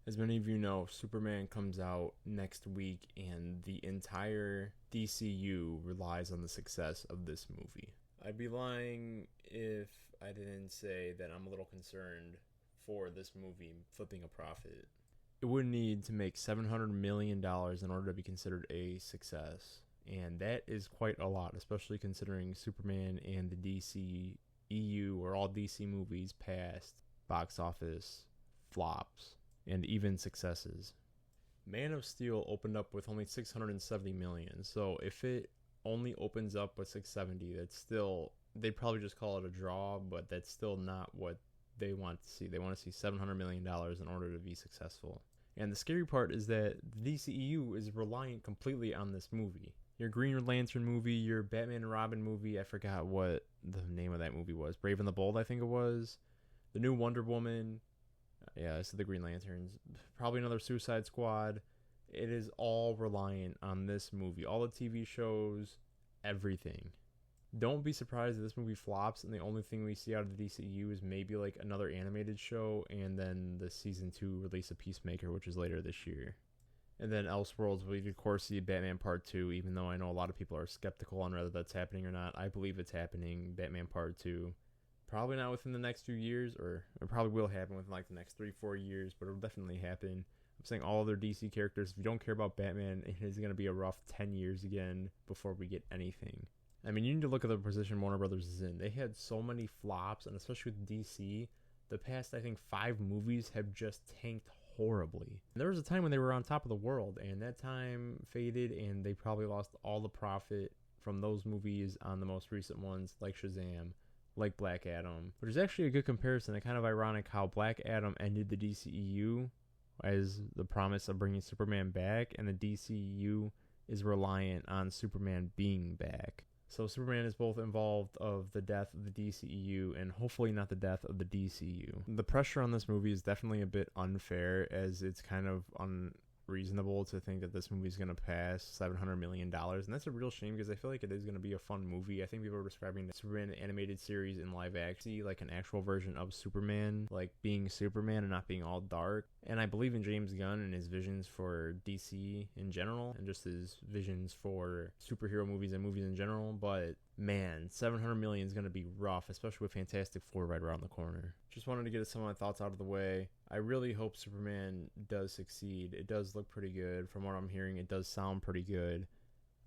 As many of you know, Superman comes out next week, and the entire DCU relies on the success of this movie. I'd be lying if I didn't say that I'm a little concerned for this movie flipping a profit. It would need to make $700 million in order to be considered a success, and that is quite a lot, especially considering Superman and the DC EU or all DC movies past box office flops and even successes. Man of Steel opened up with only 670 million. So if it only opens up with 670, that's still, they'd probably just call it a draw, but that's still not what they want to see. They want to see $700 million in order to be successful. And the scary part is that the DCEU is reliant completely on this movie. Your Green Lantern movie, your Batman and Robin movie, I forgot what the name of that movie was. Brave and the Bold, I think it was. The new Wonder Woman. Yeah, this is the Green Lanterns. Probably another Suicide Squad. It is all reliant on this movie. All the TV shows, everything. Don't be surprised if this movie flops and the only thing we see out of the DCU is maybe like another animated show and then the season 2 release of Peacemaker, which is later this year. And then Elseworlds, we of course see Batman Part 2, even though I know a lot of people are skeptical on whether that's happening or not. I believe it's happening, Batman Part 2. Probably not within the next few years, or it probably will happen within like the next 3-4 years, but it'll definitely happen. I'm saying all other DC characters, if you don't care about Batman, it is going to be a rough 10 years again before we get anything. I mean, you need to look at the position Warner Brothers is in. They had so many flops, and especially with DC, the past, I think, 5 movies have just tanked horribly. And there was a time when they were on top of the world, and that time faded, and they probably lost all the profit from those movies on the most recent ones, like Shazam, like Black Adam, which is actually a good comparison. It's kind of ironic how Black Adam ended the DCEU as the promise of bringing Superman back, and the DCEU is reliant on Superman being back. So Superman is both involved of the death of the DCEU and hopefully not the death of the DCU. The pressure on this movie is definitely a bit unfair, as it's kind of unreasonable to think that this movie is going to pass $700 million, and that's a real shame because I feel like it is going to be a fun movie. I think people are describing the Superman animated series in live action like an actual version of Superman, like being Superman and not being all dark. And I believe in James Gunn and his visions for DC in general, and just his visions for superhero movies and movies in general. But man, 700 million is going to be rough, especially with Fantastic Four right around the corner. Just wanted to get some of my thoughts out of the way. I really hope Superman does succeed. It does look pretty good. From what I'm hearing, it does sound pretty good.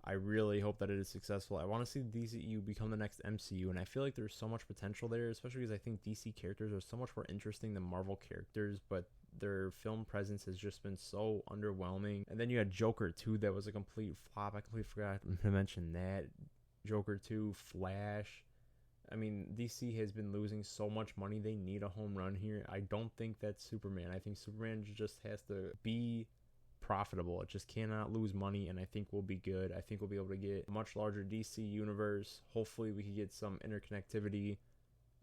I really hope that it is successful. I want to see the DCU become the next MCU, and I feel like there's so much potential there, especially because I think DC characters are so much more interesting than Marvel characters, but their film presence has just been so underwhelming. And then you had Joker 2, that was a complete flop. I completely forgot to mention that. Joker 2, Flash. I mean, DC has been losing so much money. They need a home run here. I don't think that's Superman. I think Superman just has to be profitable. It just cannot lose money, and I think we'll be good. I think we'll be able to get a much larger DC universe. Hopefully we can get some interconnectivity,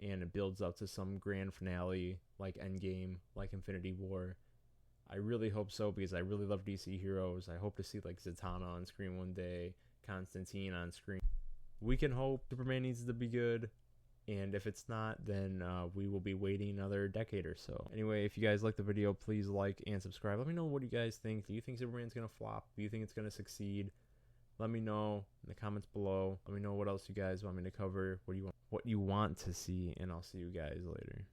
and it builds up to some grand finale like Endgame, like Infinity War. I really hope so, because I really love DC heroes. I hope to see like Zatanna on screen one day, Constantine on screen. We can hope. Superman needs to be good, and if it's not, then we will be waiting another decade or so. Anyway, if you guys like the video, please like and subscribe. Let me know what you guys think. Do you think Superman's going to flop? Do you think it's going to succeed? Let me know in the comments below. Let me know what else you guys want me to cover, what you want to see, and I'll see you guys later.